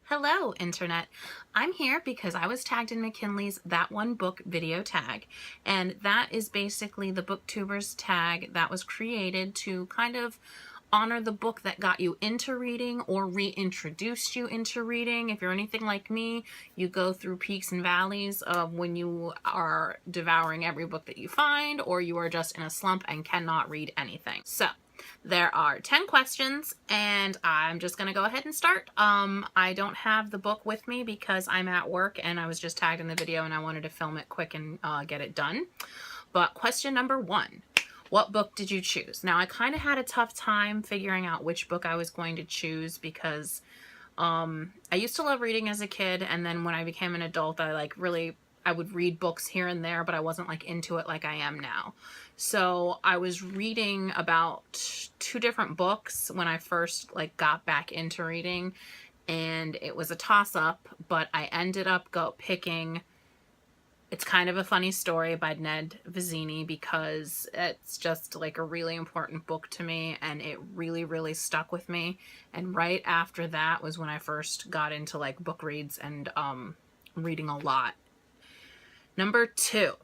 Hello, Internet. I'm here because I was tagged in McKinley's That One Book video tag, and that is basically the booktubers tag that was created to kind of honor the book that got you into reading or reintroduced you into reading. If you're anything like me, you go through peaks and valleys of when you are devouring every book that you find, or you are just in a slump and cannot read anything. So there are 10 questions and I'm just going to go ahead and start. I don't have the book with me because I'm at work and I was just tagged in the video and I wanted to film it quick and get it done. But question number 1, what book did you choose? Now, I kind of had a tough time figuring out which book I was going to choose because I used to love reading as a kid, and then when I became an adult, I would read books here and there, but I wasn't like into it like I am now. So I was reading about 2 different books when I first got back into reading, and it was a toss-up, but I ended up picking It's Kind of a Funny Story by Ned Vizzini because it's just a really important book to me, and it really stuck with me. And right after that was when I first got into book reads and reading a lot. Number 2,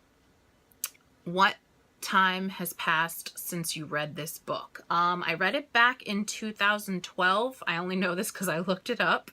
what time has passed since you read this book? I read it back in 2012. I only know this because I looked it up.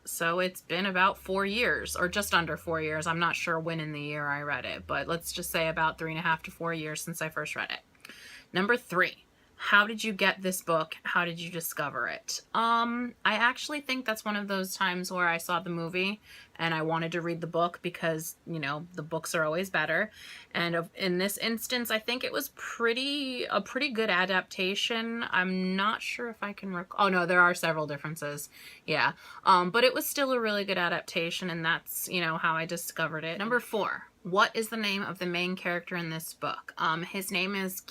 So it's been about 4 years, or just under 4 years. I'm not sure when in the year I read it, but let's just say about 3.5 to 4 years since I first read it. Number 3, how did you get this book? How did you discover it? I actually think that's one of those times where I saw the movie and I wanted to read the book because, the books are always better. And in this instance, I think it was a pretty good adaptation. I'm not sure if I can recall. Oh no, there are several differences. Yeah. But it was still a really good adaptation, and that's, how I discovered it. Number 4, what is the name of the main character in this book? His name is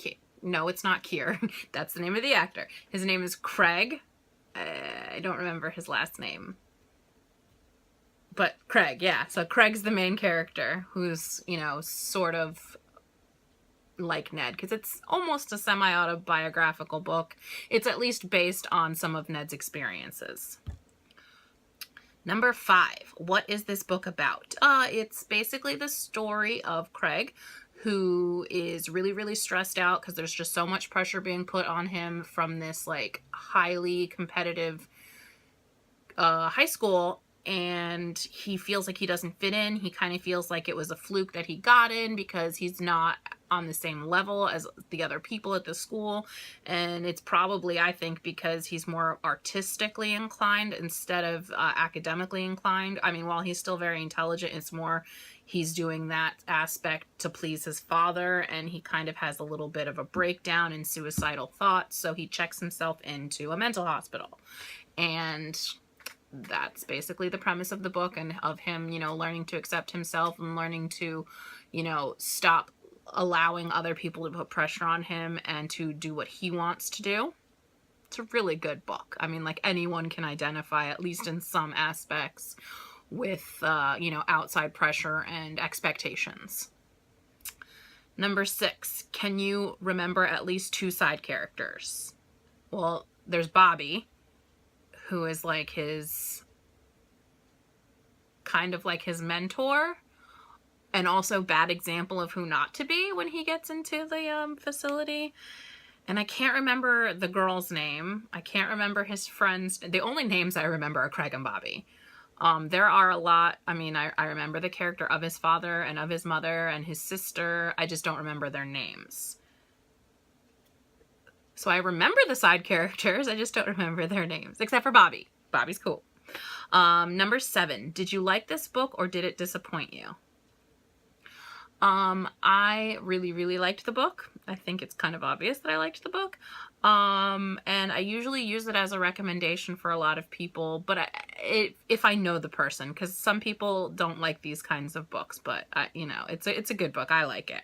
No, it's not Keir. That's the name of the actor. His name is Craig. I don't remember his last name. But Craig, yeah. So Craig's the main character who's, sort of like Ned, because it's almost a semi-autobiographical book. It's at least based on some of Ned's experiences. Number 5, what is this book about? It's basically the story of Craig, who is really stressed out because there's just so much pressure being put on him from this highly competitive high school, and he feels like he doesn't fit in. He kind of feels like it was a fluke that he got in because he's not on the same level as the other people at the school, and it's probably, I think, because he's more artistically inclined instead of academically inclined. I mean, while he's still very intelligent, it's more he's doing that aspect to please his father, and he kind of has a little bit of a breakdown in suicidal thoughts, so he checks himself into a mental hospital. And that's basically the premise of the book, and of him, learning to accept himself and learning to, stop allowing other people to put pressure on him and to do what he wants to do. It's a really good book. I mean, anyone can identify, at least in some aspects, with, outside pressure and expectations. Number 6, can you remember at least 2 side characters? Well, there's Bobby, who is his mentor, and also bad example of who not to be when he gets into the facility. And I can't remember the girl's name. I can't remember his friends. The only names I remember are Craig and Bobby. There are a lot. I mean, I remember the character of his father and of his mother and his sister. I just don't remember their names. So I remember the side characters, I just don't remember their names, except for Bobby. Bobby's cool. Number 7, did you like this book or did it disappoint you? I really liked the book. I think it's kind of obvious that I liked the book. And I usually use it as a recommendation for a lot of people, but if I know the person, because some people don't like these kinds of books, but it's a good book. I like it.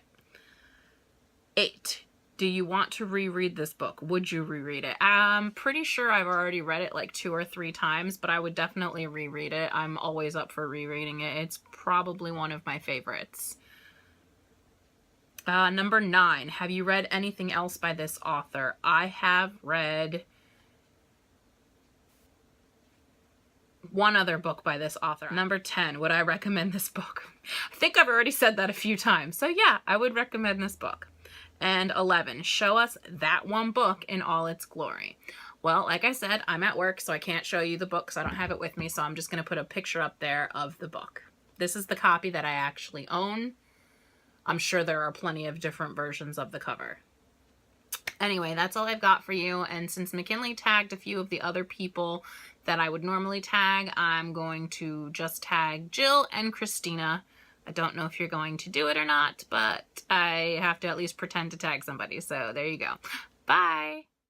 8, do you want to reread this book? Would you reread it? I'm pretty sure I've already read it 2 or 3 times, but I would definitely reread it. I'm always up for rereading it. It's probably one of my favorites. Number 9, have you read anything else by this author? I have read one other book by this author. Number 10, would I recommend this book? I think I've already said that a few times. So yeah, I would recommend this book. And 11, show us that one book in all its glory. Well, like I said, I'm at work, so I can't show you the book because I don't have it with me. So I'm just going to put a picture up there of the book. This is the copy that I actually own. I'm sure there are plenty of different versions of the cover. Anyway, that's all I've got for you. And since McKinley tagged a few of the other people that I would normally tag, I'm going to just tag Jill and Christina. I don't know if you're going to do it or not, but I have to at least pretend to tag somebody. So there you go. Bye.